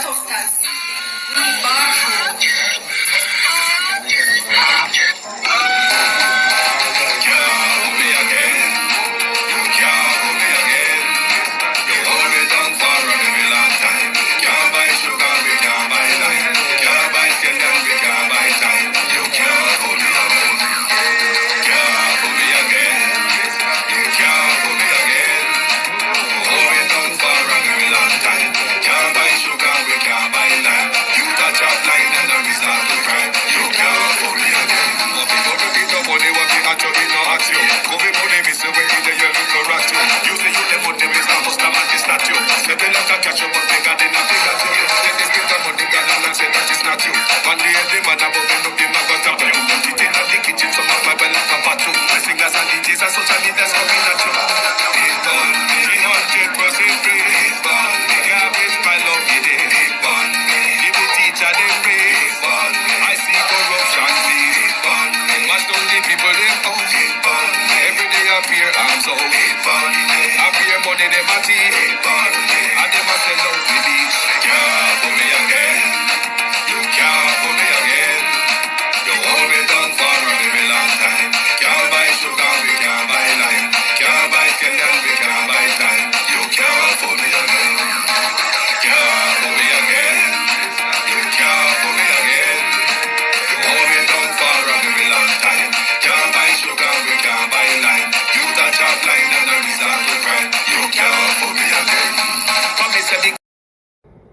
Toasters. Bar.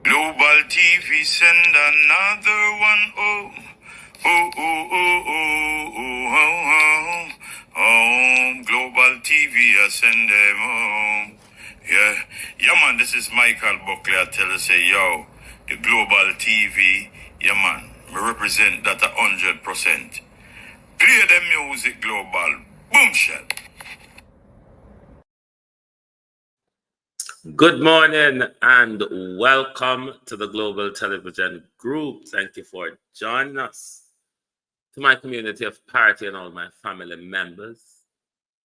Global TV send another one. Oh, oh, oh, oh, oh, oh, oh, oh, oh. Global TV, I send them home. Yeah, man, this is Michael Buckley. I tell you, say, yo, the Global TV, yeah, man, me represent that 100%. Play the music, Global. Boom, shot. Good morning and welcome to the Global Television Group. Thank you for joining us. To my community of party and all my family members,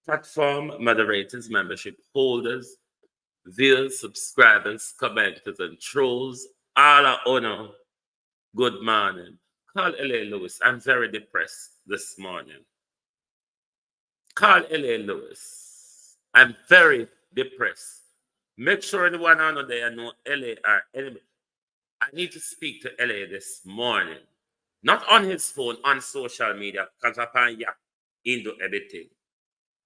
platform moderators, membership holders, viewers, subscribers, commenters, and trolls, all are honor. Good morning. Call L.A. Lewis. I'm very depressed this morning. Call L.A. Lewis. I'm very depressed. Make sure anyone on there know LA or enemy. I need to speak to LA this morning. Not on his phone, on social media, because I can't into everything.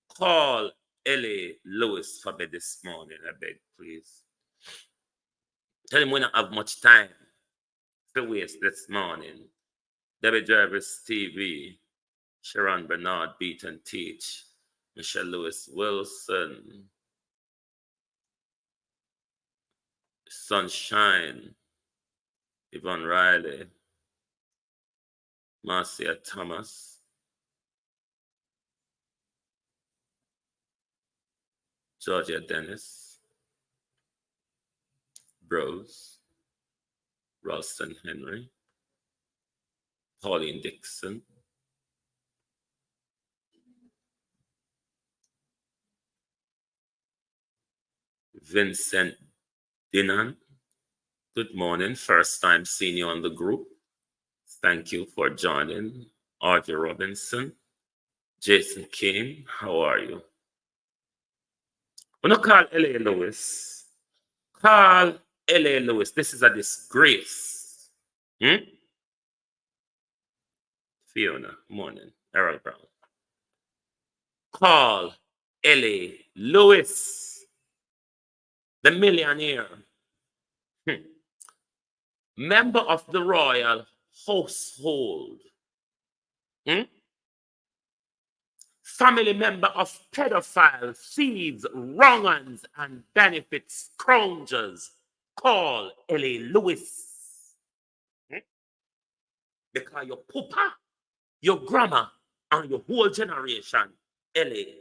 Call LA Lewis for me this morning, I beg, please. Tell him we don't have much time to waste this morning. David Jarvis TV, Sharon Bernard, Beat and Teach, Michelle Lewis Wilson, Sunshine, Yvonne Riley, Marcia Thomas, Georgia Dennis, Bros, Ralston Henry, Pauline Dixon, Vincent Dinan. Good morning. First time seeing you on the group. Thank you for joining. Audrey Robinson, Jason King, how are you? I'm going to call L.A. Lewis. Call L.A. Lewis. This is a disgrace. Fiona, morning. Errol Brown. Call L.A. Lewis, the millionaire. Member of the royal household. Family member of pedophiles, thieves, wrong-uns, and benefit scroungers. Call L.A. Lewis. Because your papa, your grandma, and your whole generation, L.A.,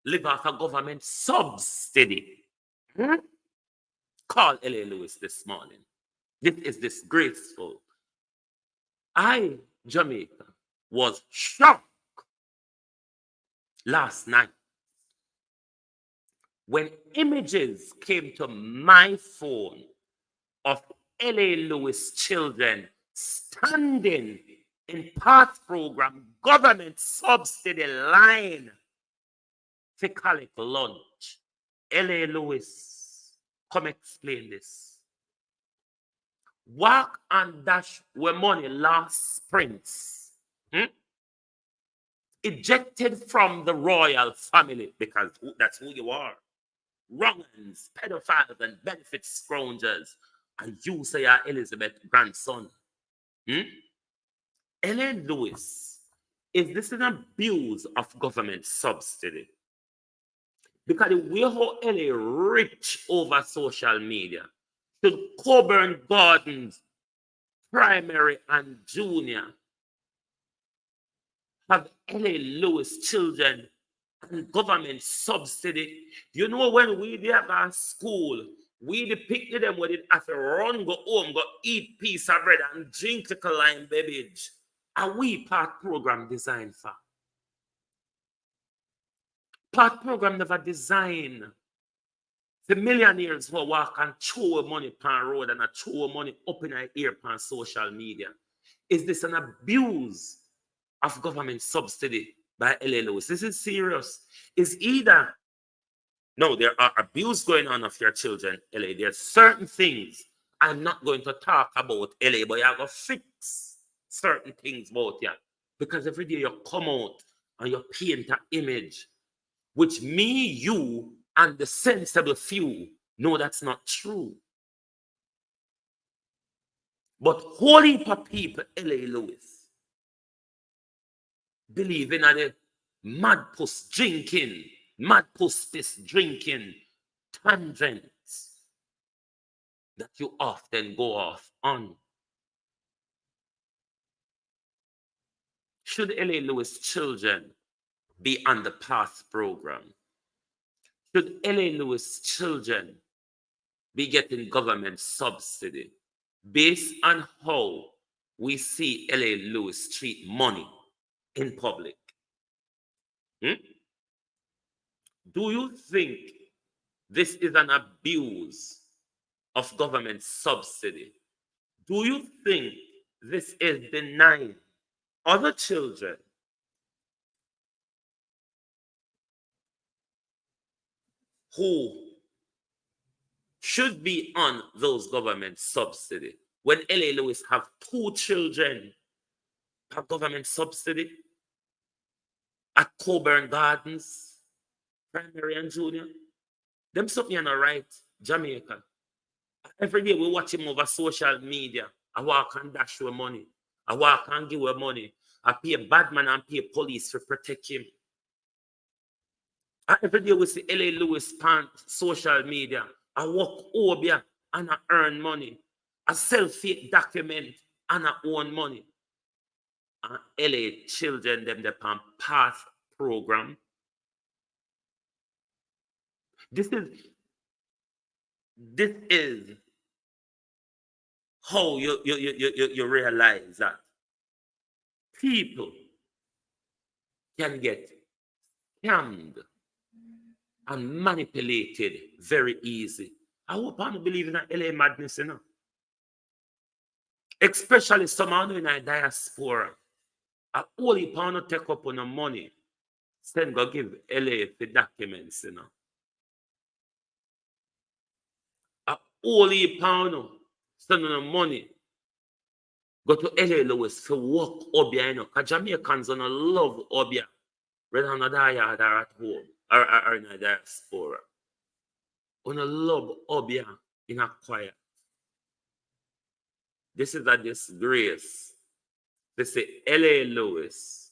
live off a government subsidy. Call L.A. Lewis this morning. This is disgraceful. I, Jamaica, was shocked last night when images came to my phone of L.A. Lewis children standing in PATH program, government subsidy line to collect lunch. L.A. Lewis, come explain this. Walk and dash where money last sprints. Ejected from the royal family because that's who you are. Wrongans, pedophiles, and benefit scroungers. And you say you're Elizabeth's grandson. Ellen Lewis, is this an abuse of government subsidy? Because the way how LA rich over social media, should Coburn Gardens, primary and junior, have LA Lewis children and government subsidy? You know, when we did at school, we depicted them with it as a run, go home, go eat piece of bread and drink the lime beverage. And we PATH program designed for. PATH program never designed the millionaires who walk and throw money pan road and throw money up in our ear pan social media. Is this an abuse of government subsidy by L.A. Lewis? This is serious. Is either, no, there are abuse going on of your children, L.A. There's certain things I'm not going to talk about, L.A., but you have to fix certain things about you. Because every day you come out and you paint an image which me, you, and the sensible few know that's not true. But whole heap of people, L.A. Lewis, believe in the mad puss drinking, mad puss piss drinking tangents that you often go off on. Should L.A. Lewis children be on the PATH program? Should L.A. Lewis children be getting government subsidy based on how we see L.A. Lewis treat money in public? Do you think this is an abuse of government subsidy? Do you think this is denying other children who should be on those government subsidy when L.A. Lewis have 2 children have government subsidy at Coburn Gardens, primary and junior? Them something on the right, Jamaica. Every day we watch him over social media. I walk and dash with money. I walk and give her money. I pay a bad man and pay police to protect him. Every day we see L.A. Lewis on social media. I walk over and I earn money. I sell fake document and I own money. And LA children, them the PATH program. This is how you realize that people can get scammed and manipulated very easy. I hope I don't believe in that LA madness, you know. Especially someone in a diaspora. I only pound take up on the money. Send go give LA the documents, you know. I only pound send on the money. Go to LA Lewis to work Obia, you know. Because Jamaicans don't love Obia. Rather than a yard or at home or in a diaspora. On a love Obia in a quiet. This is a disgrace. They say L.A. Lewis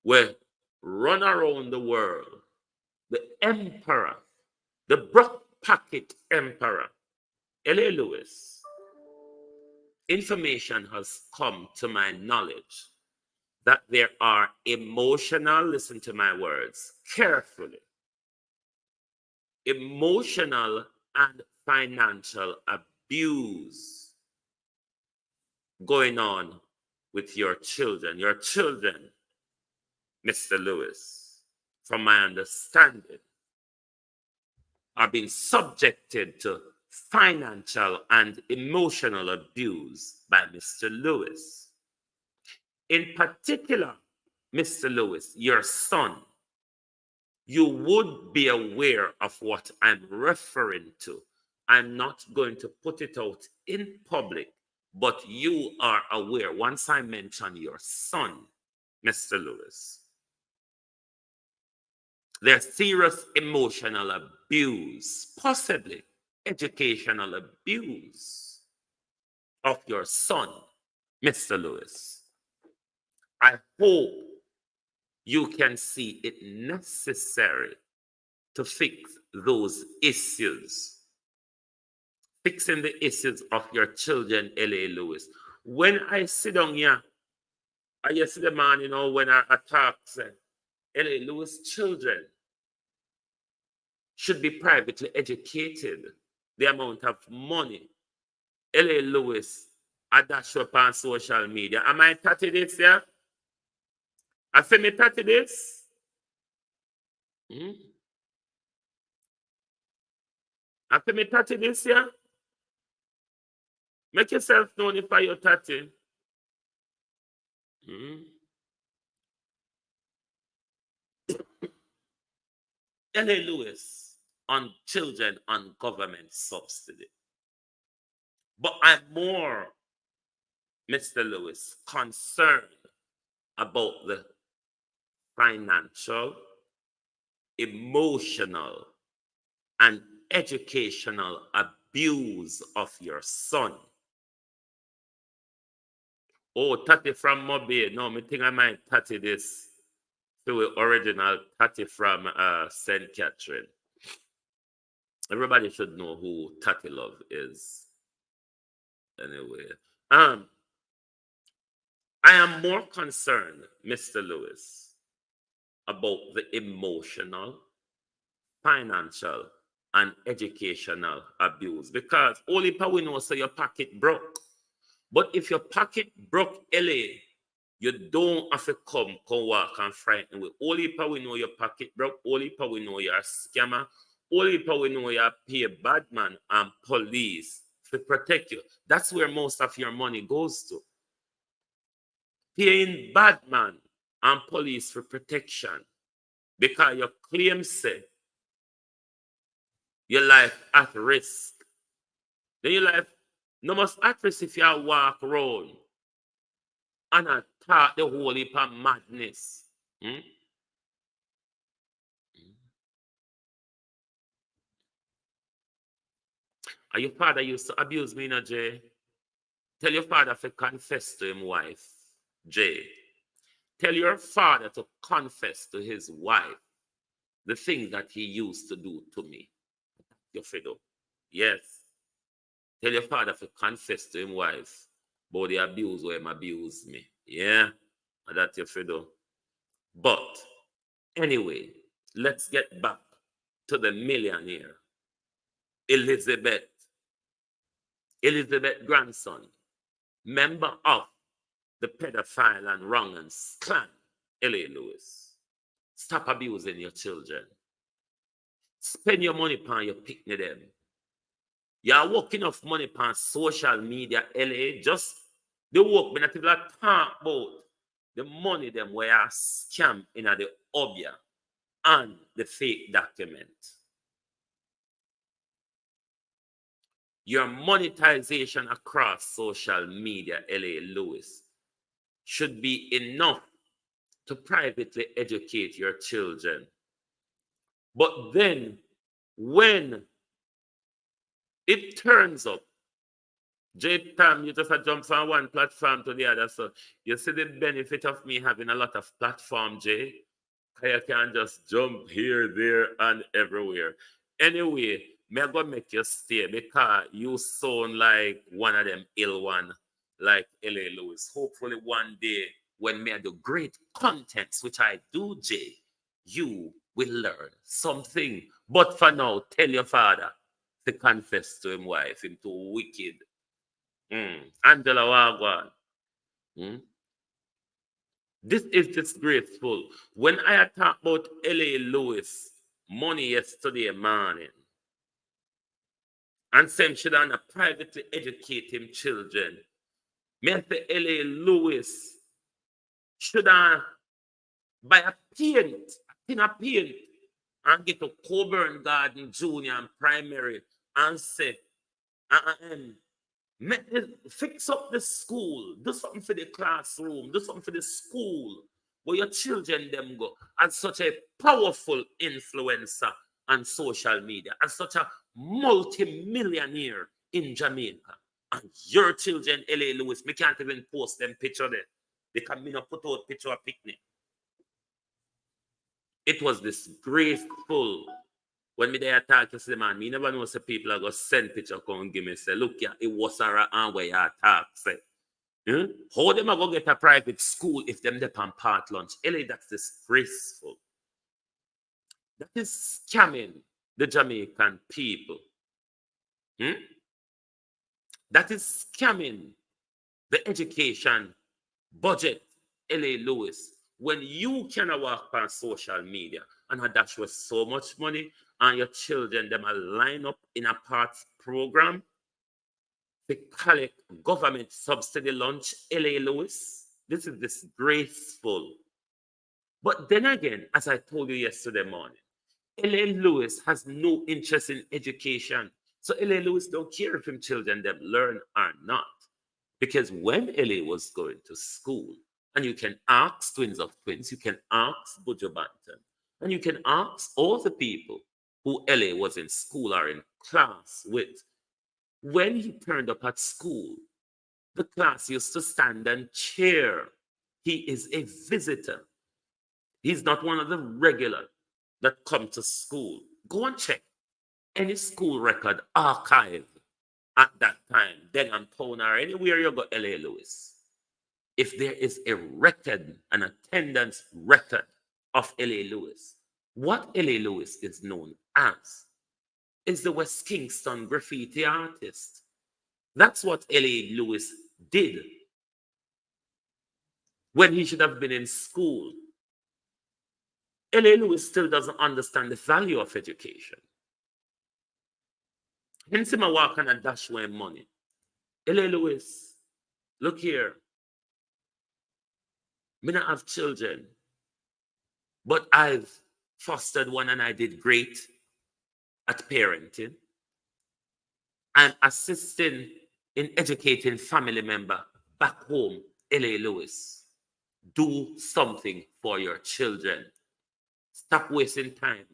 will run around the world. The emperor, the broke pocket emperor, L.A. Lewis. Information has come to my knowledge that there are emotional, listen to my words carefully, emotional and financial abuse going on with your children. Your children, Mr. Lewis, from my understanding, are being subjected to financial and emotional abuse by Mr. Lewis. In particular, Mr. Lewis, your son, you would be aware of what I'm referring to. I'm not going to put it out in public, but you are aware once I mention your son, Mr. Lewis. There's serious emotional abuse, possibly educational abuse of your son, Mr. Lewis. I hope you can see it necessary to fix those issues. Fixing the issues of your children, L.A. Lewis. When I sit down here, I see the man, when I talk, say, L.A. Lewis children should be privately educated. The amount of money L.A. Lewis I dash up on social media. Am I 30 this, yeah? I say me 30 this? I say me 30 this, yeah? Make yourself known if you're 30. L.A. Lewis on children on government subsidy. But I'm more, Mr. Lewis, concerned about the financial, emotional, and educational abuse of your son. Oh, Tati from Mobile. No, me think I might Tati this to the original Tati from St. Catherine. Everybody should know who Tati Love is. Anyway, I am more concerned, Mr. Lewis, about the emotional, financial, and educational abuse because only we know so your pocket broke. But if your pocket broke, LA, you don't have to come walk and frighten with. Only we know your pocket broke. Only we know you're a scammer. Only we know you're pay bad man and police to protect you. That's where most of your money goes to. Paying bad man and police for protection because your claim say your life at risk. Then your life no must at risk if you walk around and attack the whole heap of madness. And your father used to abuse me, Jay. Tell your father to confess to his wife, Jay. Tell your father to confess to his wife the things that he used to do to me. Your fiddle. Yes. Tell your father to confess to his wife about the abuse where him abused me. Yeah. And that's your fiddle. But anyway, let's get back to the millionaire, Elizabeth grandson, member of the pedophile and wrong'uns clan, L.A. Lewis. Stop abusing your children. Spend your money upon your picnic them. You're working off money upon social media, LA. Just the work, but not even talk about the money them where you scam in the obia and the fake document. Your monetization across social media, L.A. Lewis, should be enough to privately educate your children. But then, when it turns up, J-Tam, you just jump from one platform to the other. So you see the benefit of me having a lot of platform, Jay. You can just jump here, there, and everywhere. Anyway, me I go make you stay because you sound like one of them ill one, like L.A. Lewis. Hopefully one day when me I do great contents, which I do, Jay, you will learn something. But for now, tell your father to confess to him wife, him too wicked. Angela Wagwan. This is disgraceful. When I talk about L.A. Lewis money yesterday morning, and some should not privately educate him children. Me say L.A. Lewis should buy a tin of paint, and get to Coburn Garden Junior and Primary and say, fix up the school, do something for the classroom, do something for the school where your children them go, as such a powerful influencer on social media, as such a multi-millionaire in Jamaica. And your children, L.A. Lewis, me can't even post them picture there. They can not put out picture of picnic. It was disgraceful. When me there talk to the man, me never know say people are going to send picture come and give me say, look, yeah, it was Sarah and where you talk say. How them are going to get a private school if them depend part lunch? LA, that's disgraceful. That is scamming the Jamaican people. That is scamming the education budget, LA Lewis. When you can walk on social media and dash with so much money and your children, them are line up in a parts program to collect government subsidy lunch, LA Lewis. This is disgraceful. But then again, as I told you yesterday morning, LA Lewis has no interest in education. So LA Lewis don't care if him children them learn or not. Because when LA was going to school, and you can ask Twins of Twins, you can ask Buju Banton, and you can ask all the people who LA was in school or in class with, when he turned up at school, the class used to stand and cheer. He is a visitor. He's not one of the regular that come to school. Go and check any school record archive at that time, then on town or anywhere you go, LA Lewis. If there is a record, an attendance record of LA Lewis, what LA Lewis is known as is the West Kingston graffiti artist. That's what LA Lewis did when he should have been in school. LA Lewis still doesn't understand the value of education. Hence him a walk on a dash with money. LA Lewis, look here. Me not have children, but I've fostered one and I did great at parenting. I'm assisting in educating family member back home, LA Lewis. Do something for your children. Stop wasting time.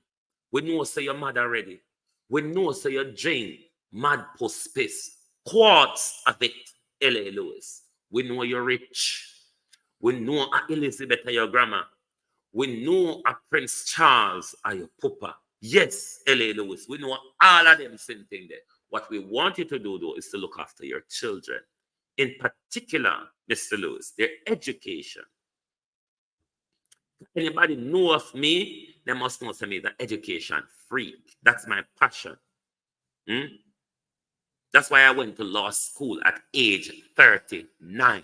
We know say your mother ready. We know say you drink mad post piss. Quarts of it, LA Lewis. We know you're rich. We know a Elizabeth are your grandma. We know a Prince Charles are your papa. Yes, LA Lewis. We know all of them same thing there. What we want you to do, though, is to look after your children. In particular, Mr. Lewis, their education. Anybody know of me, they must know me, the education freak. That's my passion. That's why I went to law school at age 39.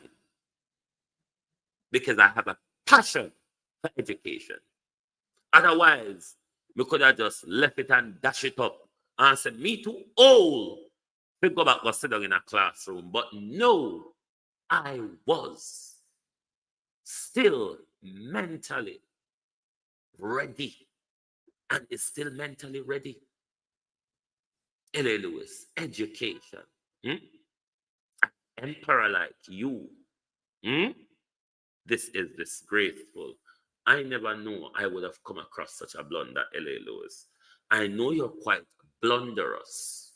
Because I have a passion for education. Otherwise, we could have just left it and dash it up and said, me too old to go back and sit down in a classroom. But no, I was still mentally ready and is still mentally ready. L.A. Lewis, education. An emperor like you. This is disgraceful. I never knew I would have come across such a blunder, L.A. Lewis. I know you're quite blunderous.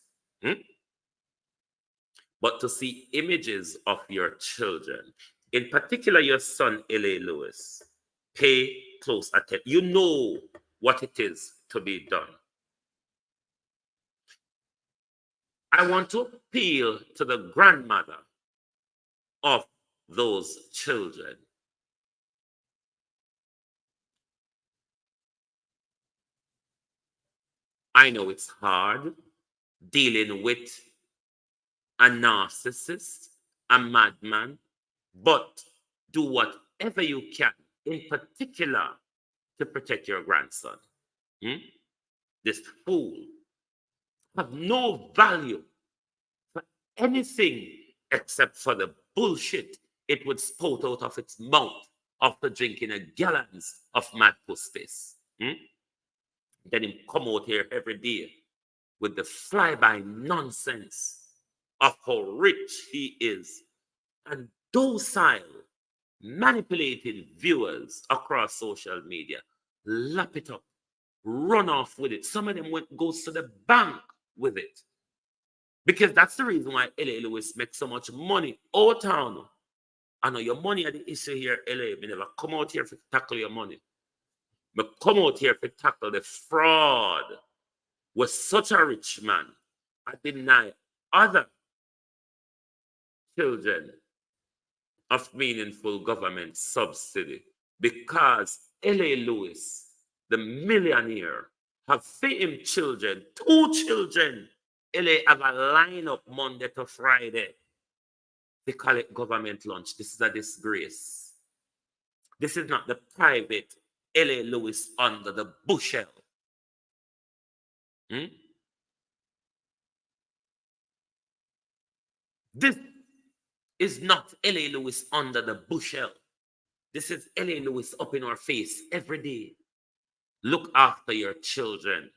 But to see images of your children, in particular your son, L.A. Lewis, pay close attention. You know what it is to be done. I want to appeal to the grandmother of those children. I know it's hard dealing with a narcissist, a madman, but do whatever you can, in particular, to protect your grandson. This fool have no value anything except for the bullshit it would spout out of its mouth after drinking a gallons of mad puss piss. Then him come out here every day with the flyby nonsense of how rich he is and docile, manipulating viewers across social media. Lap it up, run off with it. Some of them goes to the bank with it. Because that's the reason why LA Lewis makes so much money. Oh, town. I know your money are the issue here, LA. Me never come out here to tackle your money. Me come out here to tackle the fraud. Was such a rich man. I deny other children of meaningful government subsidy because LA Lewis, the millionaire, have for him children, 2 children. LA have a lineup Monday to Friday. They call it government lunch. This is a disgrace. This is not the private LA Lewis under the bushel. This is not LA Lewis under the bushel. This is LA Lewis up in our face every day. Look after your children.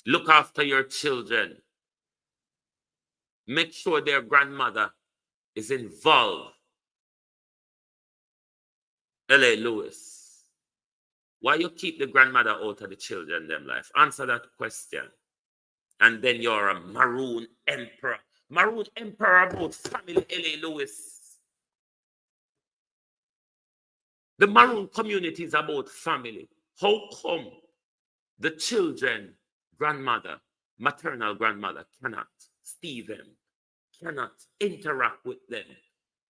Look after your children. Make sure their grandmother is involved. LA Lewis, why you keep the grandmother out of the children them life? Answer that question. And then you're a maroon emperor. Maroon emperor about family LA Lewis. The maroon community is about family. How come the children, grandmother, maternal grandmother cannot see them, cannot interact with them,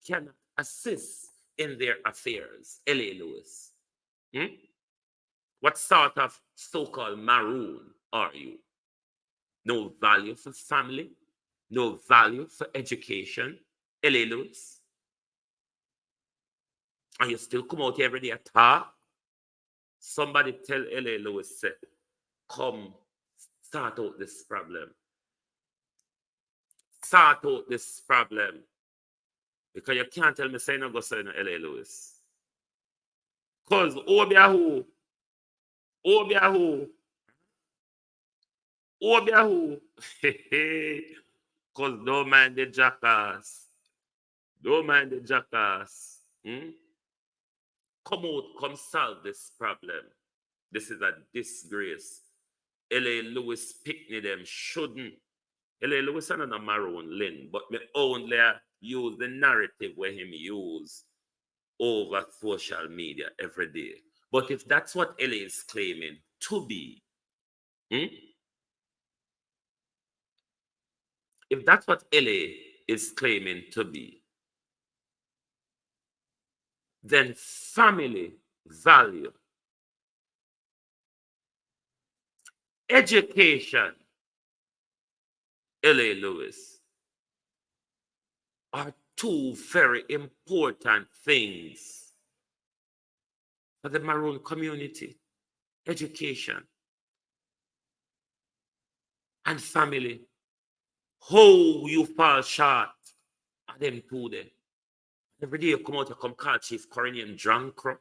cannot assist in their affairs? LA Lewis. What sort of so-called maroon are you? No value for family, no value for education. LA Lewis. And you still come out every day and talk? Somebody tell LA Lewis, say, come sort out this problem. Sort out this problem. Because you can't tell me say no go say no LA Lewis. Because Obiahu, because don't mind the jackass. Don't mind the jackass. Come out, come solve this problem. This is a disgrace. LA Lewis Pickney them shouldn't. LA Lewis and a maroon Lynn, but me only use the narrative where him use over social media every day. But if that's what LA is claiming to be, if that's what LA is claiming to be, then family value, education, LA Lewis, are 2 very important things for the maroon community. Education and family. How you fall short of them 2 there. Every day you come out, you come call Chief Corinium Drunkro.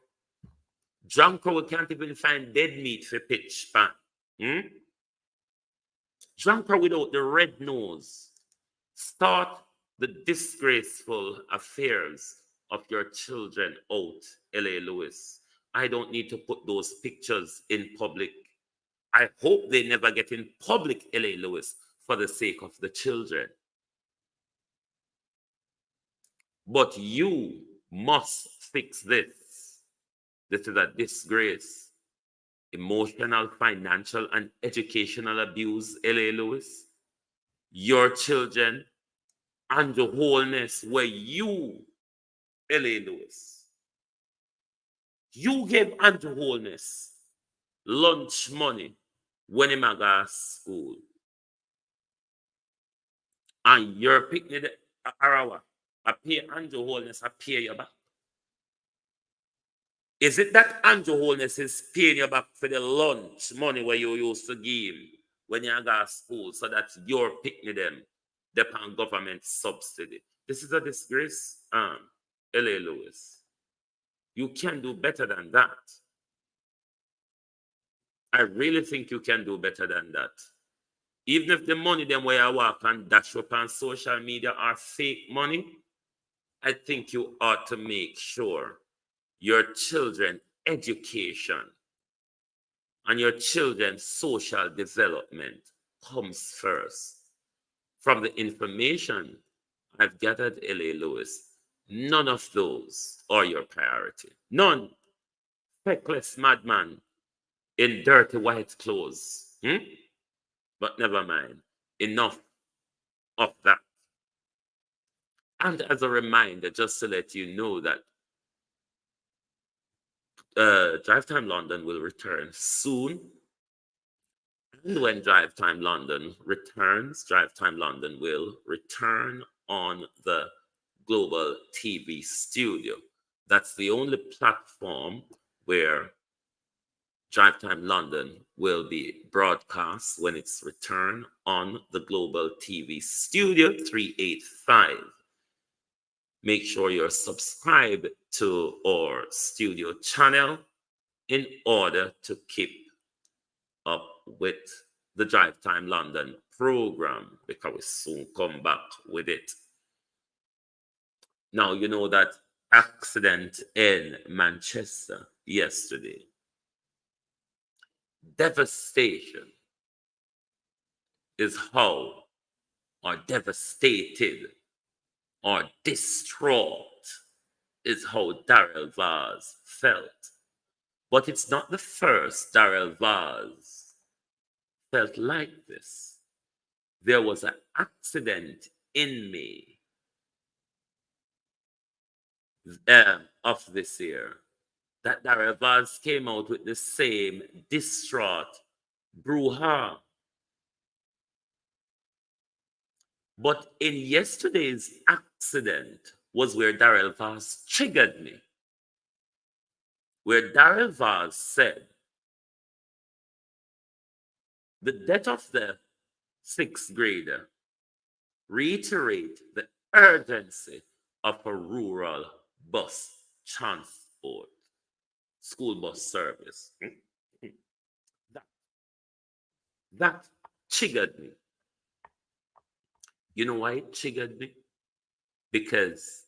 Drunkro, we can't even find dead meat for pitch pan. Drunkro without the red nose. Start the disgraceful affairs of your children out, LA Lewis. I don't need to put those pictures in public. I hope they never get in public, LA Lewis, for the sake of the children. But you must fix this. This is a disgrace. Emotional, financial, and educational abuse, LA Lewis. Your children and the wholeness where you, LA Lewis, you gave Andrew Wholeness lunch money when he was school. And you're picking the arawa. I pay Andrew Wholeness, I pay you back. Is it that Andrew Wholeness is paying you back for the lunch money where you used to give him when you go to school, so that's your picnic them, depend government subsidy. This is a disgrace, L.A. Lewis. You can do better than that. I really think you can do better than that. Even if the money them where you walk and dash up on social media are fake money, I think you ought to make sure your children education and your children's social development comes first. From the information I've gathered, L.A. Lewis, none of those are your priority. None. Feckless madman in dirty white clothes. But never mind. Enough of that. And as a reminder, just to let you know that Drive Time London will return soon. And when Drive Time London returns, Drive Time London will return on the Global TV studio. That's the only platform where Drive Time London will be broadcast when it's returned on the Global TV studio 385. Make sure you're subscribed to our studio channel in order to keep up with the Drive Time London program, because we soon come back with it. Now, you know that accident in Manchester yesterday. Devastation is how, or devastated, or distraught is how Darrell Vaz felt. But it's not the first Darrell Vaz felt like this. There was an accident in May of this year that Darrell Vaz came out with the same distraught brouhaha. But in yesterday's accident was where Darrell Vaz triggered me. Where Darrell Vaz said, the death of the sixth grader reiterate the urgency of a rural bus transport, school bus service. That triggered me. You know why it triggered me? Because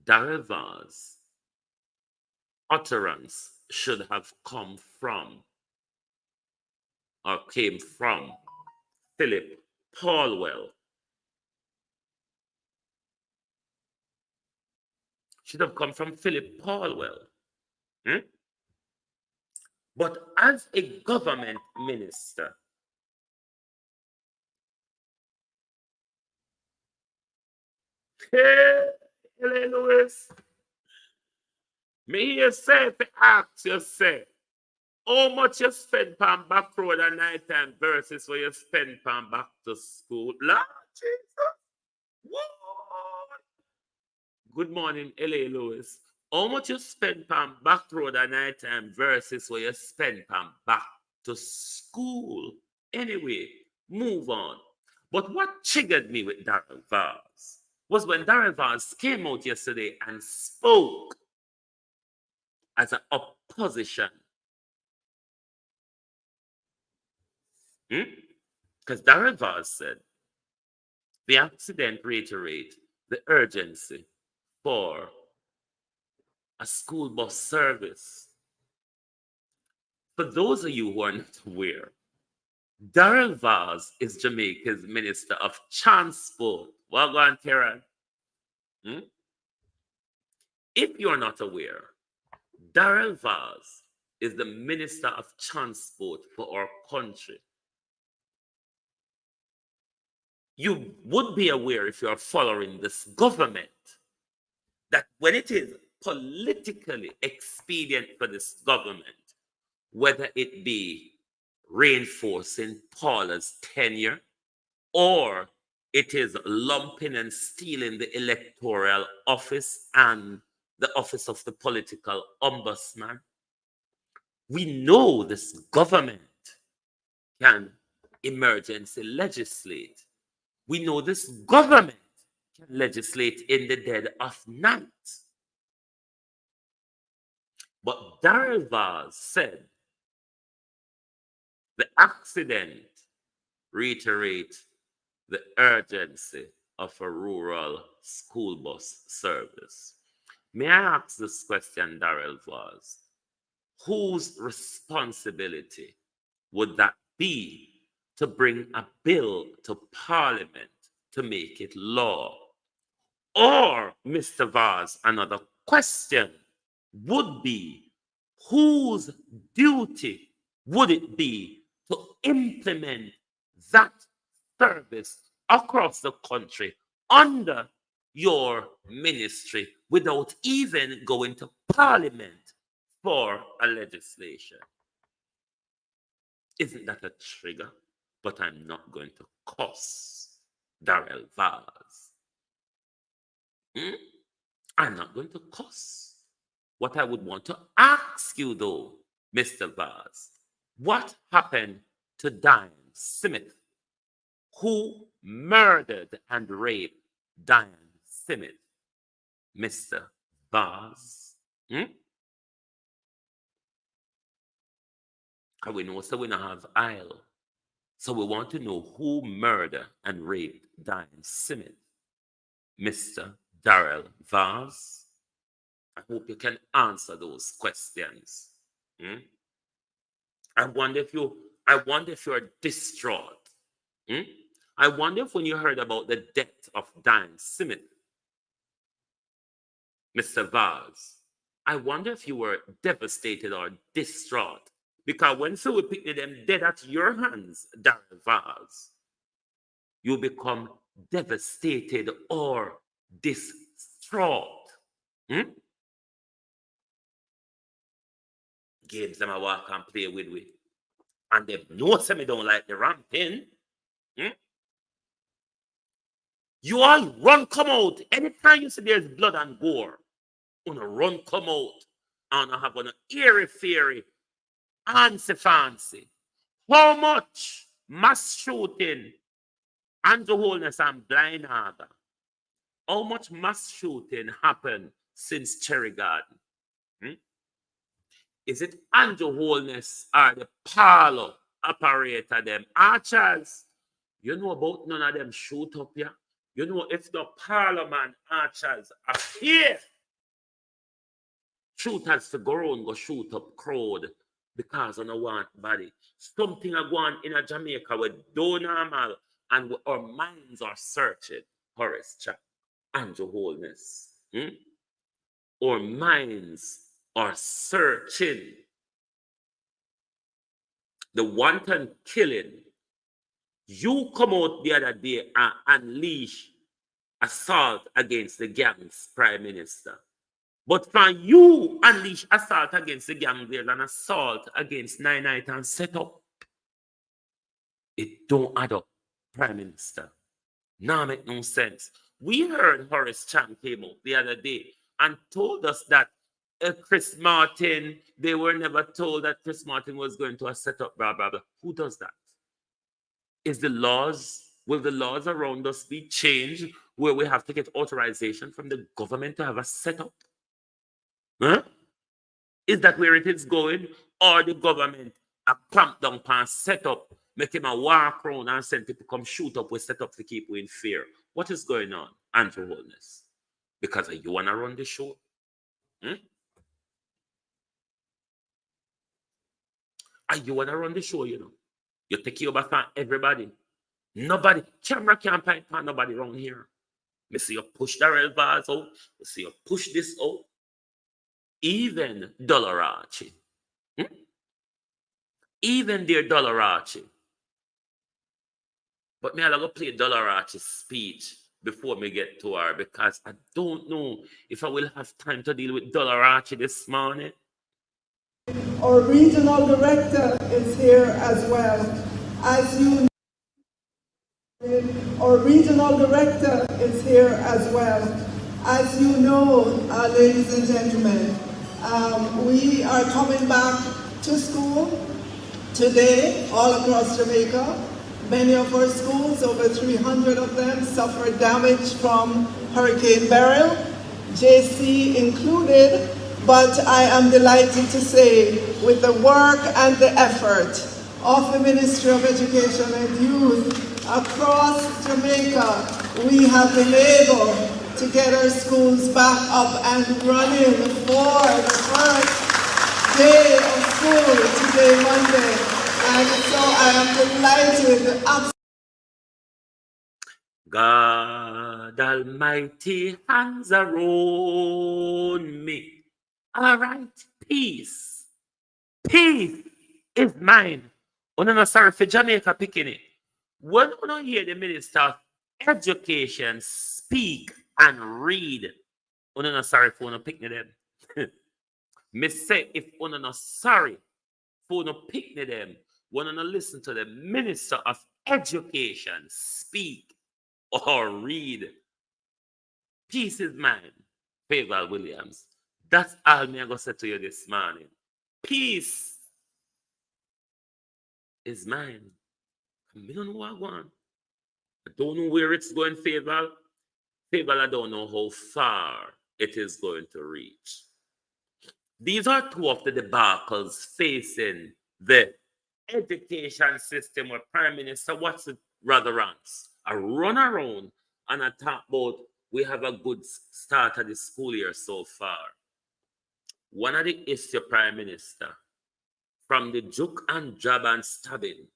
Darrell Vaz utterance should have come from or came from Philip Paulwell. Should have come from Philip Paulwell. But as a government minister, hey, Lewis, me hear say, if you ask yourself, how much you spend on back road at night time versus what you spend on back to school? Lord Jesus. What? Good morning, L.A. Lewis. How much you spend on back road at night time versus what you spend on back to school? Anyway, move on. But what triggered me with Darrell Vaz was when Darrell Vaz came out yesterday and spoke as an opposition. Because Darrell Vaz said, the accident reiterate the urgency for a school bus service. For those of you who are not aware, Darrell Vaz is Jamaica's Minister of Transport. Well gone, Karen. If you are not aware, Darrell Vaz is the Minister of Transport for our country. You would be aware, if you are following this government, that when it is politically expedient for this government, whether it be reinforcing Paula's tenure, or it is lumping and stealing the electoral office and the office of the political ombudsman, we know this government can emergency legislate. We know this government can legislate in the dead of night. But Darrell Vaz said the accident reiterates the urgency of a rural school bus service. May I ask this question, Darrell Vaz? Whose responsibility would that be to bring a bill to Parliament to make it law? Or, Mr. Vaz, another question would be, whose duty would it be to implement that service across the country under your ministry without even going to Parliament for a legislation? Isn't that a trigger? But I'm not going to cuss Darrell Vaz. I'm not going to cuss. What I would want to ask you, though, Mr. Vaz, what happened to Diane Smith, who murdered and raped Diane Smith, Mr. Vaz? And we know so we don't have aisle. So we want to know who murdered and raped Diane Smith, Mr. Darrell Vaz. I hope you can answer those questions. I wonder if you're distraught. I wonder if when you heard about the death of Diane Smith, Mr. Vaz, I wonder if you were devastated or distraught. Because when so we pick them dead at your hands, Darrell Vaz, you become devastated or distraught. Games them I walk and play with. And they know some me don't like the ramping. You all run, come out. Anytime you see there's blood and gore, wanna run, come out, and I have an airy fairy, fancy. How much mass shooting, Andrew Holness and Blind Harbor? How much mass shooting happened since Cherry Garden? Is it Andrew Holness or the parlor operator them? Archers, you know about none of them shoot up here? You know if the parliament archers appear, shooters to go around go shoot up crowd because I don't want body. Something are going in a Jamaica with do normal and our minds are searching. Horace Chap, Andrew Holness. Our minds are searching. The wanton killing. You come out the other day and unleash assault against the gang's prime minister. But from you unleash assault against the gang, there's an assault against 9-9 and set up. It don't add up, Prime Minister. Now make no sense. We heard Horace Chang came out the other day and told us that Chris Martin, they were never told that Chris Martin was going to a setup, blah, blah, blah. Who does that? Will the laws around us be changed where we have to get authorization from the government to have a setup? Is that where it is going? Or the government a clamp down pan set up, make him a walk around and send people come shoot up with set up to keep you in fear? What is going on, Andrew Holness? Because you want to run the show? You want to run the show, you know? You take you over from everybody. Nobody, camera can't point on nobody around here. Me see you push Darrell Vaz out. Me see you push this out. Even Dollar-Archie. Even their Dollar-Archie. But me, I'll go play Dollar-Archie's speech before me get to her because I don't know if I will have time to deal with Dollar-Archie this morning. Our regional director is here as well. As you know, our regional director is here as well. As you know, ladies and gentlemen, we are coming back to school today all across Jamaica. Many of our schools, over 300 of them, suffered damage from Hurricane Beryl, JC included, but I am delighted to say with the work and the effort of the Ministry of Education and Youth across Jamaica, we have been able to get our schools back up and running for the first day of school today, Monday. And so I am delighted. God Almighty, hands around me. All right, peace. Peace is mine. I'm not sorry for Jamaica picking it. When you don't hear the Minister of Education speak and read, I'm not sorry for not picking them. Me say if you're not sorry for not picking them, when you listen to the Minister of Education speak or read, peace is mine. Favor Williams. That's all me I gonna say to you this morning. Peace is mine. I don't know what I want. I don't know where it's going, Favor. Favor, I don't know how far it is going to reach. These are two of the debacles facing the education system where Prime Minister Watson rather runs. I run around and I talk about we have a good start of the school year so far. One of the issue, Prime Minister, from the juke and jab and stabbing,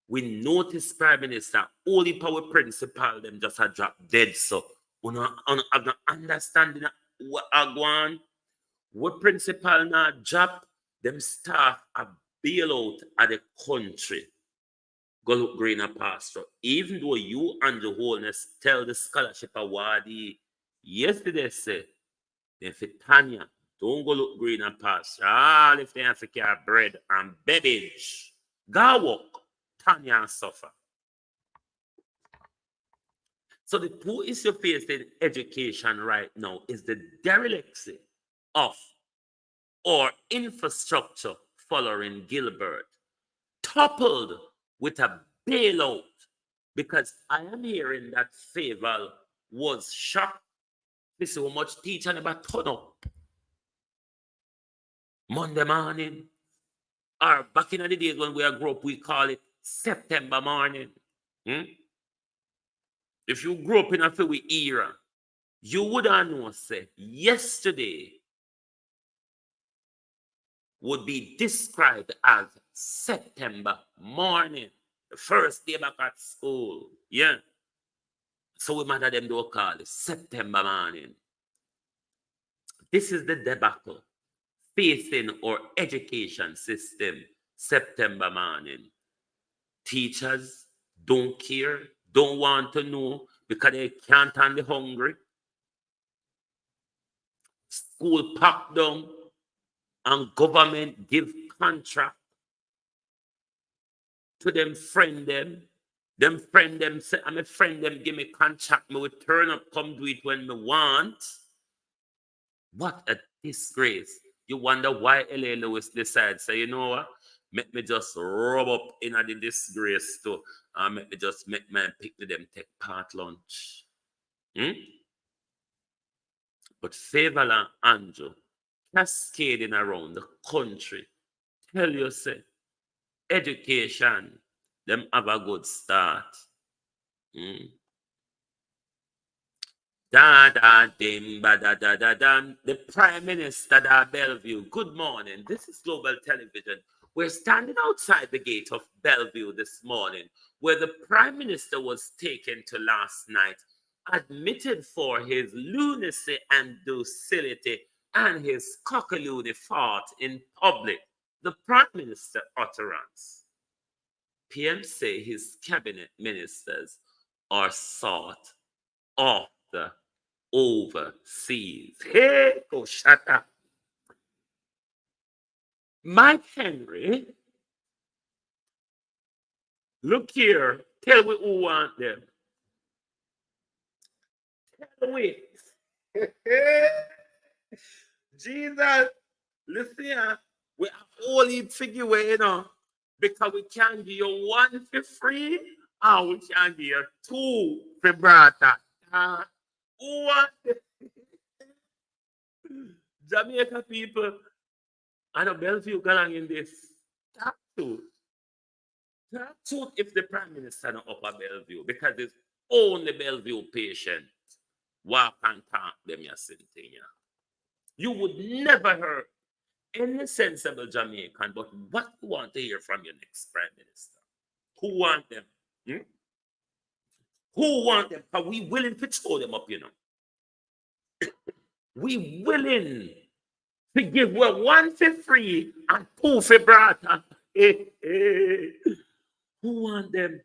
we notice Prime Minister, only power principal, them just a drop dead. So, we have no understanding of what I want. What principal now drop, them staff a bailout of the country. Go look greener pasture. Even though you and the wholeness tell the scholarship awardee yesterday say, if it Tanya, don't go look greener pasture. All if they have to carry bread and beverage. Go walk, Tanya and suffer. So the two issues faced in education right now is the dereliction of our infrastructure following Gilbert, coupled with a bailout, because I am hearing that Favor was shocked. This is how much teacher never turn up Monday morning. Or back in the days when we grew up, we call it September morning. If you grew up in a Philly era, you would have known, say, yesterday would be described as September morning, the first day back at school. Yeah. So we matter them don't call it September morning. This is the debacle facing our education system September morning. Teachers don't care, don't want to know because they can't handle the hungry. School packed down and government give contract to them friend them. Them friend them say, I'm a friend them give me contract, me will turn up, come do it when me want. What a disgrace. You wonder why L.A. Lewis decides, say, you know what? Make me just rub up in the disgrace too. And make me just make my pick to them take part lunch. But Favor and Andrew cascading around the country tell you, say, education, them have a good start. Da da dim ba da da da dam. The Prime Minister da Bellview. Good morning. This is Global Television. We're standing outside the gate of Bellview this morning, where the Prime Minister was taken to last night, admitted for his lunacy and docility and his cockaloony fart in public. The Prime Minister utterance. PM say his cabinet ministers are sought after overseas. Hey, go shut up. Mike Henry, look here. Tell me who want them. Tell me. Jesus, listen here. We are only figure, you know, because we can't give you one for free And we can hear 2 vibrata. What? Jamaica people, I know Bellview going in this. Talk to. Talk to if the Prime Minister not up at Bellevue, because it's only Bellevue patient. Walk and talk them, you thing. You would never hear any sensible Jamaican, but what you want to hear from your next Prime Minister? Who want them? Hmm? Who want them? Are we willing to throw them up, We willing to give well 1 for free and 2 for brata. Who want them?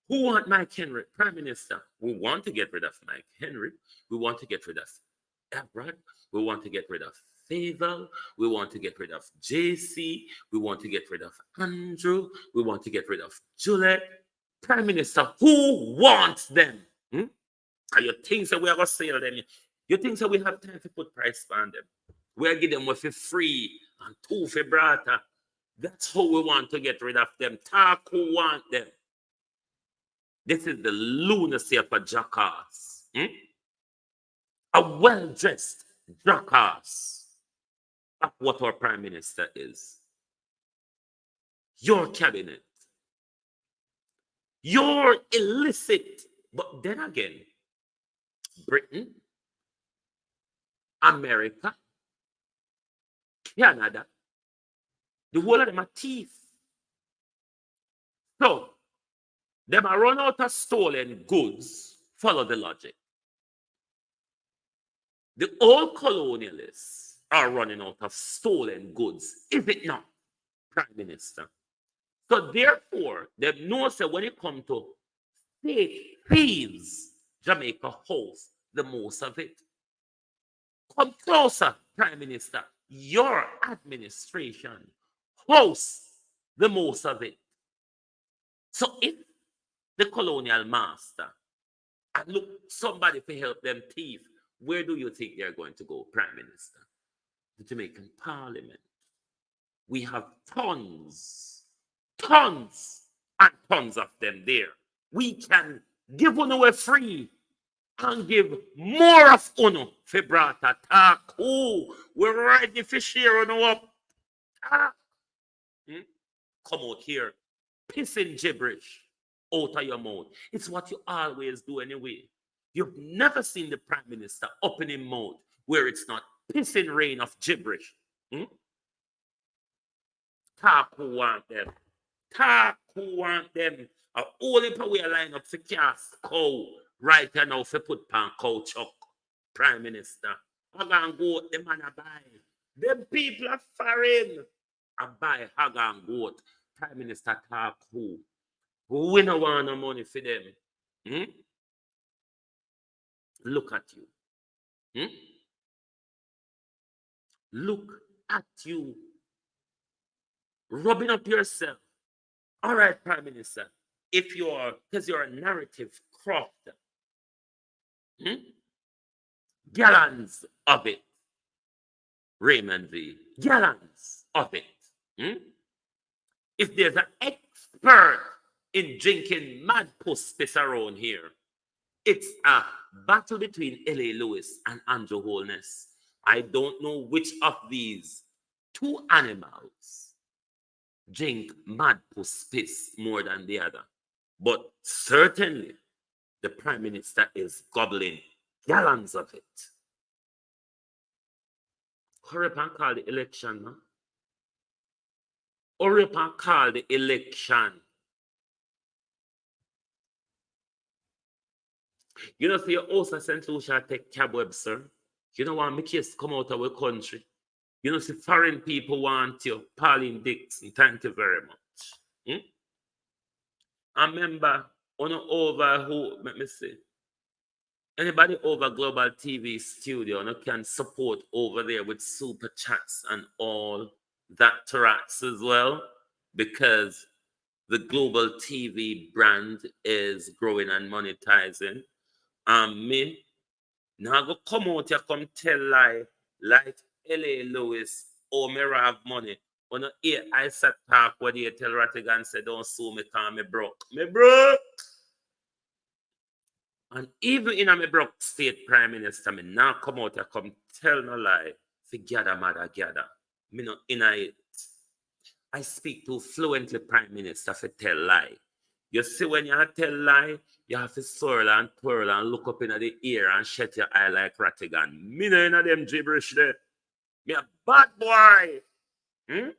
Who want Mike Henry, Prime Minister? We want to get rid of Mike Henry. We want to get rid of Everett. We want to get rid of Favel. We want to get rid of JC. We want to get rid of Andrew. We want to get rid of Juliet. Prime Minister, who wants them? Are you think that we are going to sell them? You think that we have time to put price on them? We'll give them for free and 2 for brata. That's how we want to get rid of them. Talk who want them. This is the lunacy of a jackass. A well-dressed jackass. That's what our Prime Minister is. Your cabinet. You're illicit. But then again, Britain, America, Canada, the whole of them are thieves. So, them are run out of stolen goods. Follow the logic. The old colonialists are running out of stolen goods, is it not, Prime Minister? So therefore, they know that when it comes to state thieves, Jamaica holds the most of it. Come closer, Prime Minister. Your administration hosts the most of it. So if the colonial master and look somebody to help them thief, where do you think they're going to go, Prime Minister? The Jamaican Parliament. We have tons and tons of them there. We can give one away free and give more of uno for brata talk. Oh, we're ready for share uno up. Come out here, pissing gibberish out of your mouth. It's what you always do anyway. You've never seen the Prime Minister open his mouth where it's not pissing rain of gibberish. Talk who want them. Talk who want them. Only for we line up for cast cow right now for put pan cow chuck. Prime Minister. Hag and goat, the man a buy. Them people are foreign. I buy hag and goat. Prime Minister talk who? We don't want no money for them. Look at you. Look at you. Rubbing up yourself. All right, Prime Minister. If you're, because you're a narrative crafter. Gallons of it. Raymond V. Gallons of it. If there's an expert in drinking mad puss piss around here, it's a battle between L.A. Lewis and Andrew Holness. I don't know which of these 2 animals drink mad puss piss more than the other. But certainly, the Prime Minister is gobbling gallons of it. Hurry up and call the election, man. Hurry up and call the election. You know, see your host of St. Lucia take cab web, sir. You know why my case come out of our country. You know, see foreign people want you, Pauline Dixon. Thank you very much. I remember on over who, let me see. Anybody over Global TV Studio can support over there with super chats and all that tracks as well, because the Global TV brand is growing and monetizing. Me now go come out here come tell lie like L.A. Lewis or me have money. On the ear, I sat talk where they tell Rattigan say, don't sue me because me broke. Me broke. And even in a me broke state prime minister, me now come out and come tell no lie. For gather, mother, gather. Me not in it. I speak to fluently prime minister for tell lie. You see, when you tell lie, you have to swirl and twirl and look up in the ear and shut your eye like Rattigan. Me no in them gibberish there. Me a bad boy. Hmm?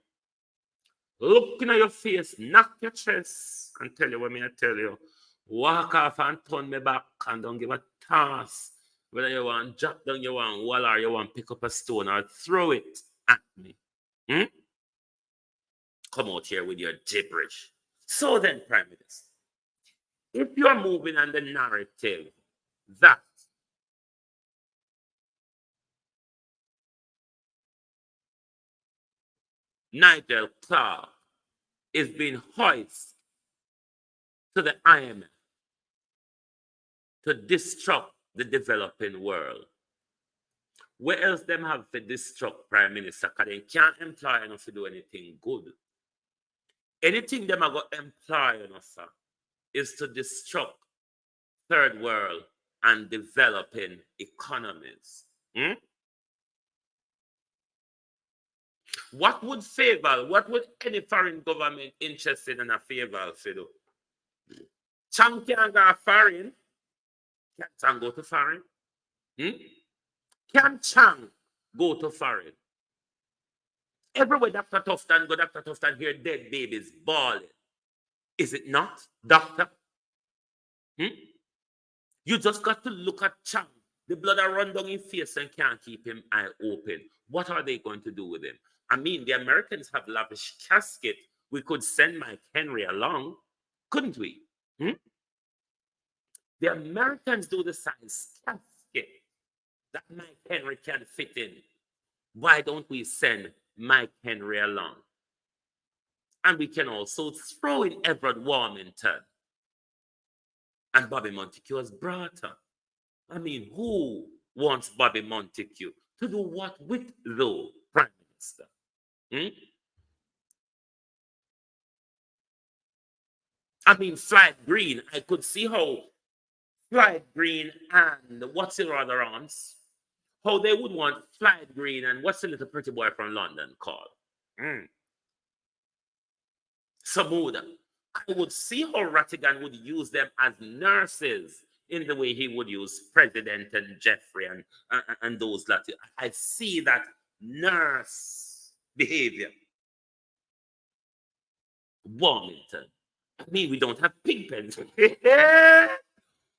Look in your face, knock your chest, and tell you what me I tell you. Walk off and turn me back and don't give a toss. Whether you want drop down, you want wall, or you want pick up a stone or throw it at me. Hmm? Come out here with your gibberish. So then, Prime Minister, if you're moving on the narrative that Nigel Clark is being hoisted to the IMF to disrupt the developing world, where else them have to disrupt Prime Minister? Because they can't employ enough to do anything good. Anything them are going to employ enough for is to disrupt third world and developing economies. Hmm? What would any foreign government interested in a favor for do? Chang can go foreign. Can Chang go to foreign? Hmm? Can Chang go to foreign? Everywhere Dr. Tufton go, Dr. Tufton hear dead babies bawling. Is it not, doctor? Hmm? You just got to look at Chang. The blood are run down his face and can't keep him eye open. What are they going to do with him? I mean, the Americans have lavish casket. We could send Mike Henry along, couldn't we? Hmm? The Americans do the size casket that Mike Henry can fit in. Why don't we send Mike Henry along? And we can also throw in Everett Warmington and Bobby Montague as brother. I mean, who wants Bobby Montague to do what with the Prime Minister? Hmm? I mean, Flight Green, I could see how Flight Green and what's the other aunts, how they would want Flight Green and what's the little pretty boy from London called? Samuda. I would see how Rattigan would use them as nurses in the way he would use President and Jeffrey and those that I see that nurse behavior. Warmington. I mean, we don't have pig pens.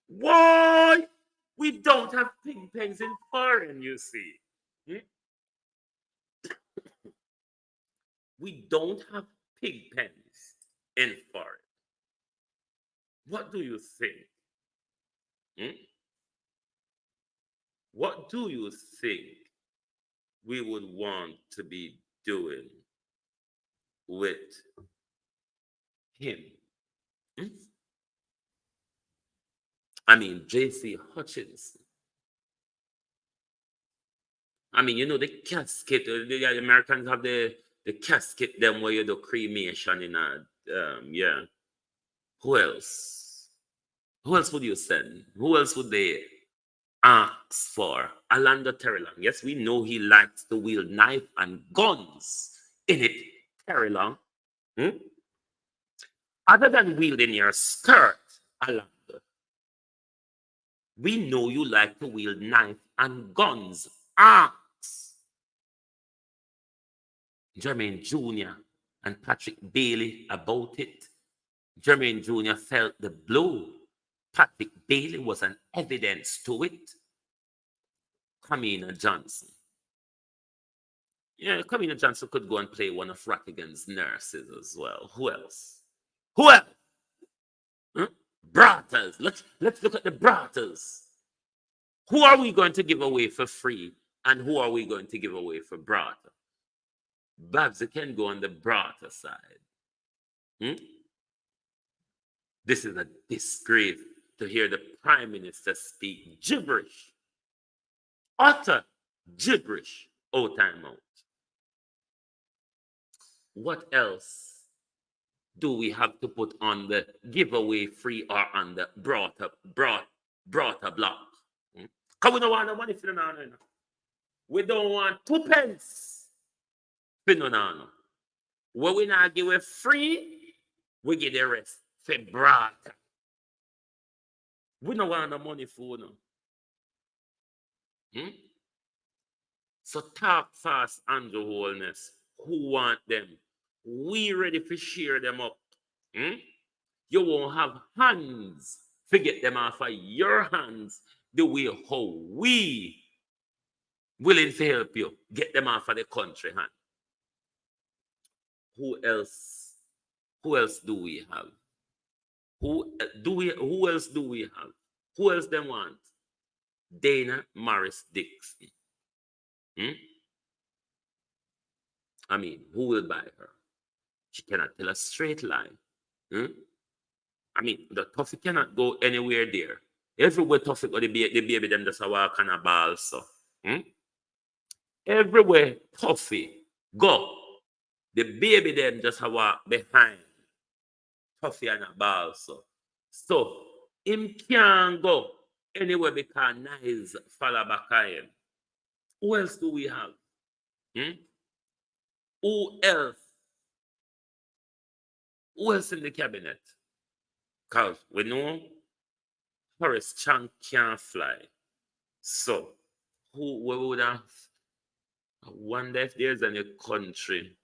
Why? We don't have pig pens in foreign, you see. We don't have pig pens in foreign. What do you think? What do you think we would want to be doing with him? I mean, J.C. Hutchinson. I mean, you know, the casket, the Americans have the casket, them where you do cremation in a, yeah. Who else? Who else would you send? Who else would they ask for? Orlando Terrelong. Yes, we know he likes to wield knife and guns in it, Terrelong. Other than wielding your skirt, Orlando, we know you like to wield knife and guns. Ask Jermaine Jr. and Patrick Bailey about it. Jermaine Jr. felt the blow. Patrick Bailey was an evidence to it. Kamina Johnson. Yeah, Kamina Johnson could go and play one of Rattigan's nurses as well. Who else? Who else? Bratters. Let's look at the Bratters. Who are we going to give away for free? And who are we going to give away for Bratter? Babs can go on the Bratter side. This is a disgrace to hear the Prime Minister speak gibberish. Utter gibberish. Oh, time out. What else do we have to put on the giveaway free or on the brought up block? Because we don't want no money for the nano. We don't want 2 pence for no nano. When we not give it free, we get the rest for brought. We don't want no money for no. So talk fast, Andrew Holness. Who want them? We ready to share them up. You won't have hands. Forget them off of your hands the way how we willing to help you get them off of the country hand. Who else? Who else do we have? Who else do we have? Who else them want? Dana Morris Dixon. I mean, who will buy her? She cannot tell a straight lie. I mean, the Tuffy cannot go anywhere there. Everywhere Tuffy go, the baby them just a walk on a ball, so. Everywhere Tuffy go, the baby them just a walk behind Tuffy and a ball, so. So, him can't go anywhere because Nice follow back on him. Who else do we have? Who else? Who else in the cabinet? Because we know Horace Chang can't fly. So, who we would have? I wonder if there's any country.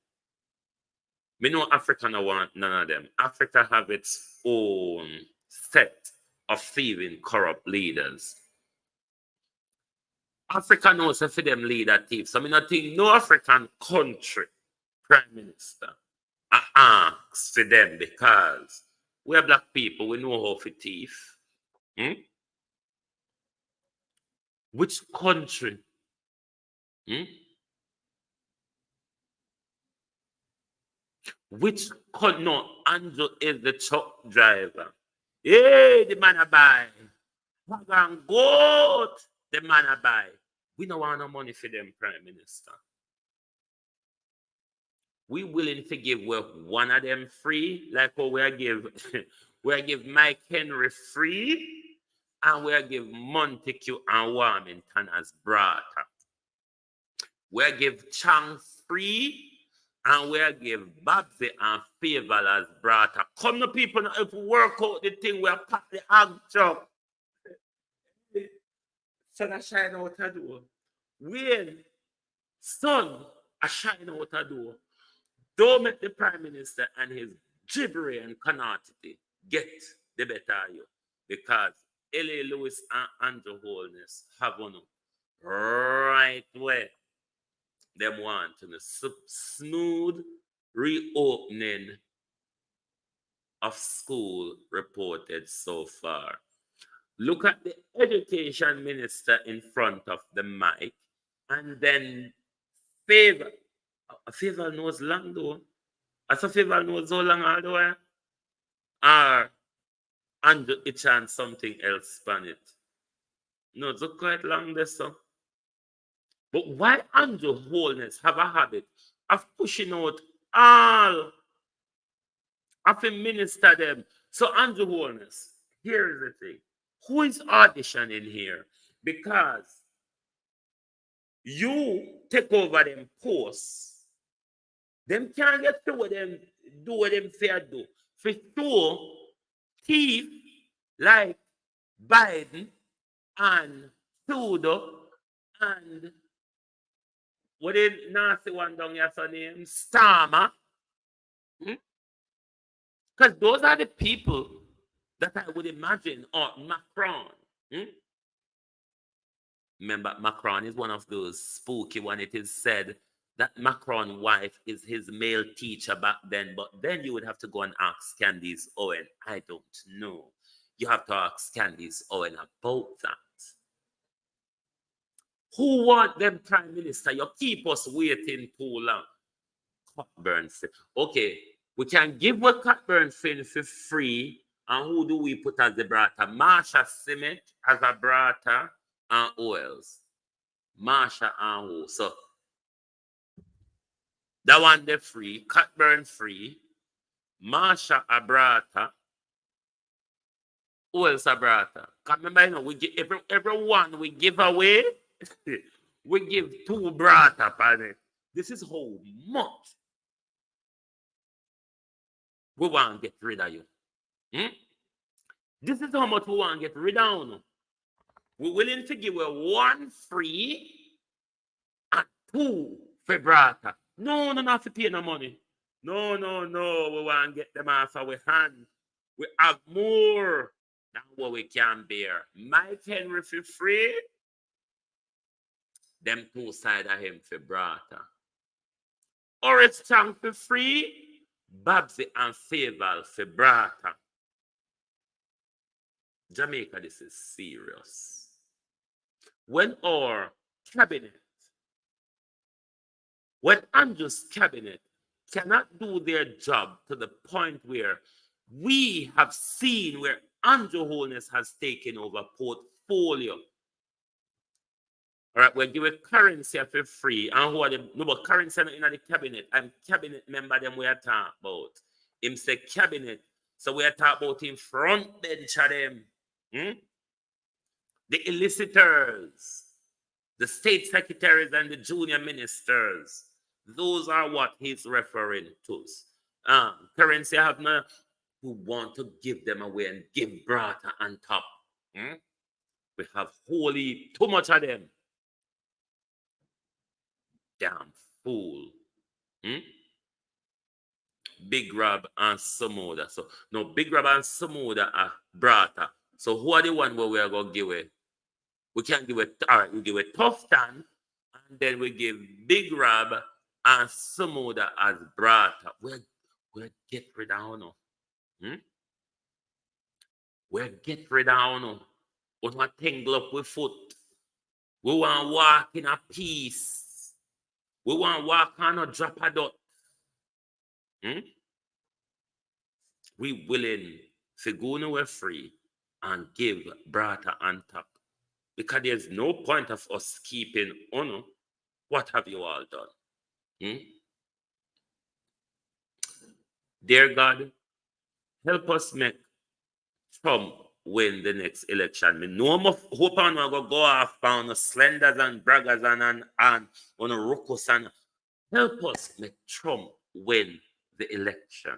We know Africa don't want none of them. Africa have its own set of thieving, corrupt leaders. Africa knows if them leader thief. So I not think no African country prime minister asks for them because we are black people, we know how to thief. Which country? Which country? No, Andrew is the truck driver. Hey, the man a buy. Wagon goat, the man a buy. We don't want no money for them, prime minister. We willing to give one of them free, like how we give Mike Henry free, and we give Montague and Warmington as brata. We give Chang free, and we give Babsy and Favor as brata. Come the people, if we work out the thing, we'll pack the ag truck. Son a shine out a door. When son a shine out a door, don't make the prime minister and his gibbery and carnality get the better of you. Because L.A. Lewis and Andrew Holness have on right way. Them want to smooth reopening of school reported so far. Look at the education minister in front of the mic, and then Favor knows long though. As a Favor knows so long all the way. Or Andrew Itch and something else on it. No, it's quite long this so. But why Andrew Holness have a habit of pushing out all of the minister them? So Andrew Holness, here is the thing. Who is auditioning here? Because you take over them posts. Them can't get to what them do what them fair do. For sure, thief like Biden and Trudeau and what did nasty one down here so name? Starmer. Because those are the people that I would imagine, or Macron. Remember, Macron is one of those spooky one. It is said that Macron's wife is his male teacher back then, but then you would have to go and ask Candice Owen. I don't know. You have to ask Candice Owen about that. Who want them prime minister? You keep us waiting too long. Cockburn. Okay, we can give what Cockburn for free. And who do we put as the brata? Marsha Simmet as a brata and who else? Marsha and who? So That one they free, Catburn free, Marsha Abrata. Who else Abrata? Because remember, you know, we give everyone we give away, we give 2 brata on it. This is how much we want to get rid of you. Hmm? This is how much we want to get rid of you. We're willing to give you 1 free and 2 for brata. No, not to pay no money. No. We want to get them off our hand. We have more than what we can bear. Mike Henry for free. Them 2 side of him for brata. Orange Chang for free. Babsy and Faval for brata. Jamaica, this is serious. When our cabinet, when Andrew's cabinet cannot do their job to the point where we have seen where Andrew Holness has taken over portfolio. All right, we'll give a currency for free. And who are the no, but currency in the cabinet? I'm cabinet member, them we are talking about. Him say cabinet. So we are talking about him front bench of them. The elicitors, the state secretaries and the junior ministers. Those are what he's referring to. Currency have no who want to give them away and give brata on top. We have wholly too much of them. Damn fool. Big Rob and Samoda. So no, Big Rob and Samoda are brata. So who are the one where we are going to give it? We can give it, all right, we give it Tough Tan, and then we give Big Rob and Samoda as brata. We'll get rid of no. We'll get rid of no. We want to tangle up with foot. We want to walk in a peace. We want to walk on a drop of dot. We willing to go nowhere free and give brata on top. Because there's no point of us keeping honor. What have you all done? Dear God, help us make Trump win the next election. Me no more hope I'm going to go off on the slenders and braggers and on the ruckus and help us make Trump win the election.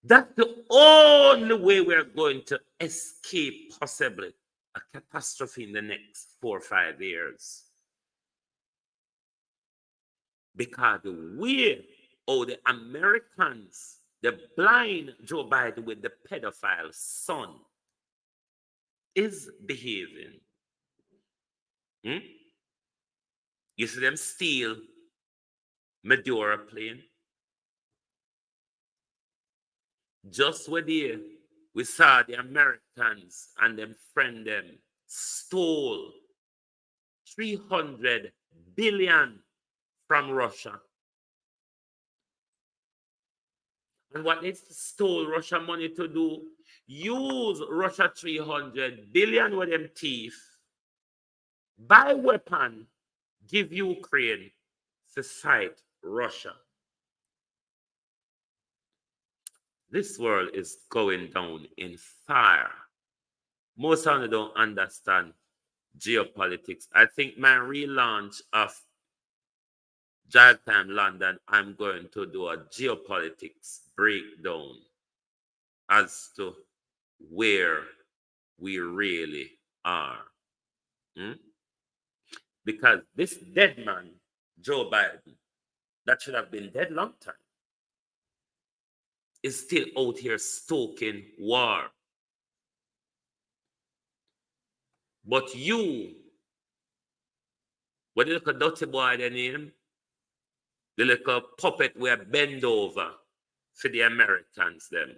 That's the only way we're going to escape possibly a catastrophe in the next 4 or 5 years. Because the way the Americans, the blind Joe Biden with the pedophile son is behaving. You see them steal Medora plane. Just where we saw the Americans and them friend them stole 300 billion from Russia. And what they stole Russia money to do, use Russia 300 billion with them thief, buy weapon, give Ukraine to fight Russia. This world is going down in fire. Most of them don't understand geopolitics. I think my relaunch of Drive Time London, I'm going to do a geopolitics breakdown as to where we really are. Because this dead man, Joe Biden, that should have been dead long time, is still out here stoking war. But you, what the little dirty boy their name? The little puppet we bend over for the Americans them.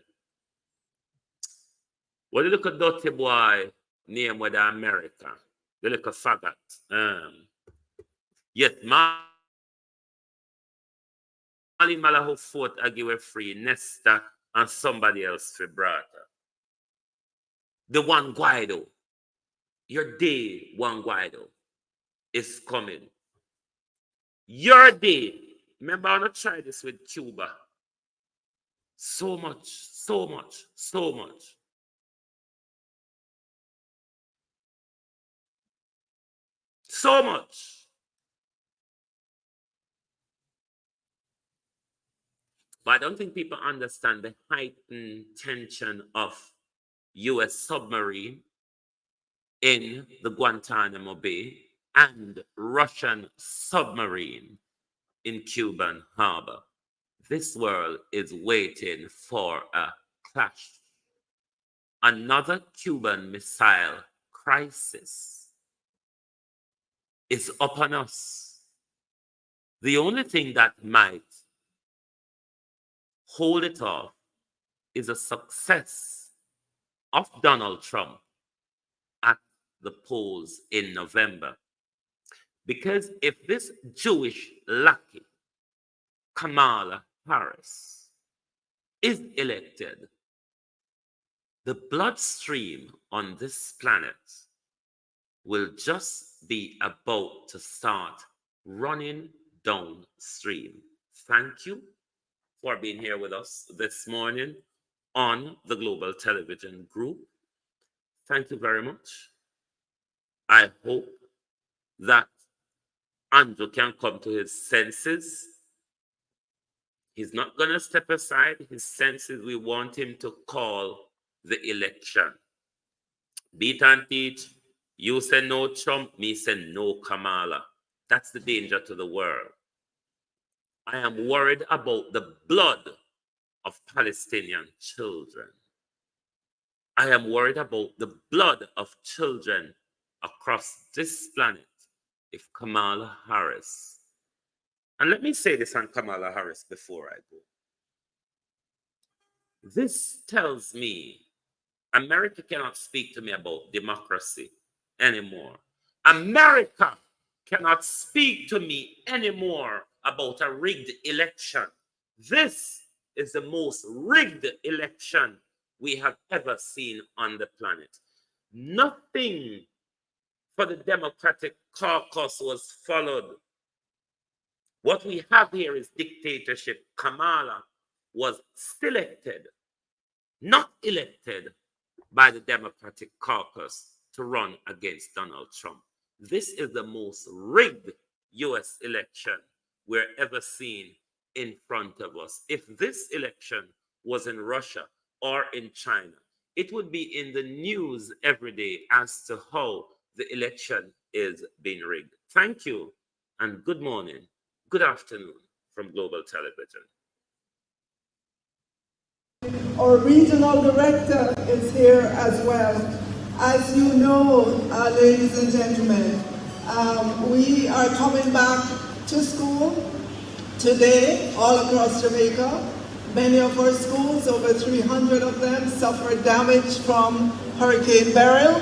What the little dirty boy name with the America? The little faggot. Yes, Mali Malahu fought I give a free Nesta and somebody else for brother. The one Guaido. Your day, one Guaido, is coming. Your day Remember, I want to try this with Cuba. So much, so much, so much. So much. But I don't think people understand the heightened tension of US submarine in the Guantanamo Bay and Russian submarine in Cuban harbor. This world is waiting for a clash. Another Cuban missile crisis is upon us. The only thing that might hold it off is a success of Donald Trump at the polls in November. Because if this Jewish lackey, Kamala Harris, is elected, the bloodstream on this planet will just be about to start running downstream. Thank you for being here with us this morning on the Global Television Group. Thank you very much. I hope that Andrew can come to his senses. He's not going to step aside his senses. We want him to call the election. Beat and teach. You say no Trump, me say no Kamala. That's the danger to the world. I am worried about the blood of Palestinian children. I am worried about the blood of children across this planet if Kamala Harris, and let me say this on Kamala Harris before I go. This tells me America cannot speak to me about democracy anymore. America cannot speak to me anymore about a rigged election. This is the most rigged election we have ever seen on the planet. Nothing for the Democratic caucus was followed. What we have here is dictatorship. Kamala was selected, not elected, by the Democratic caucus to run against Donald Trump. This is the most rigged US election we're ever seen in front of us. If this election was in Russia or in China, it would be in the news every day as to how the election is being rigged. Thank you and good morning, good afternoon from Global Television. Our regional director is here as well. As you know, ladies and gentlemen, we are coming back to school today all across Jamaica. Many of our schools, over 300 of them, suffered damage from Hurricane Beryl,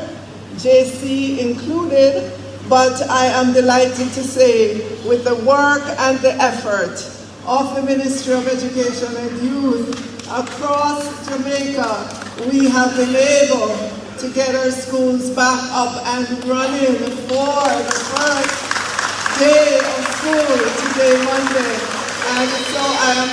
JC included, but I am delighted to say with the work and the effort of the Ministry of Education and Youth across Jamaica, we have been able to get our schools back up and running for the first day of school today, Monday. And so I am